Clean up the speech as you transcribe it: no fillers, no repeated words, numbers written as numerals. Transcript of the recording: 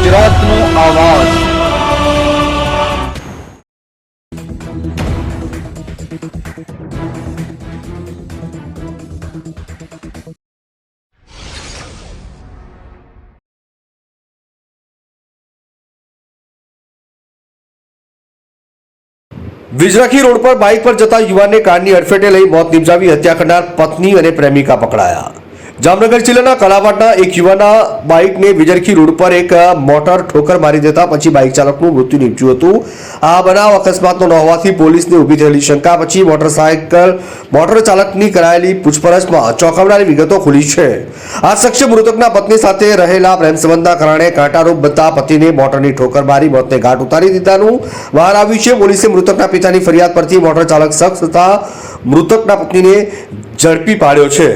ગુજરાતનો આવાજ। વિજરાખી રોડ પર બાઇક પર જતા યુવાનને કારની અડફેટે લઈ મોત નિપજાવી હત્યા કરનાર પત્ની અને પ્રેમિકા પકડાયા। જામનગર જિલ્લાના કલાવાડના એક યુવાનના બાઇકને વિજરાખી રોડ પર એક મોટર ઠોકર મારી દેતા પછી બાઇક ચાલકનું મૃત્યુ નીપજ્યું હતું। આ બનાવ અકસ્માતનો ન હોવાથી પોલીસને ઊભી થયેલી શંકા પછી મોટર ચાલકની કરાયેલી પૂછપરછમાં ચોંકાવનારી વિગતો ખુલી છે। આ શખ્સે મૃતકના પત્ની સાથે રહેલા પ્રેમ સંબંધના કારણે કાંટારૂપ બનતા પતિને મોટરની ઠોકર મારી મોતને ઘાટ ઉતારી દીધાનું બહાર આવ્યું છે। પોલીસે મૃતકના પિતાની ફરિયાદ પરથી મોટર ચાલક શખ્સ તથા મૃતકના પત્નીને ઝડપી પાડ્યો છે।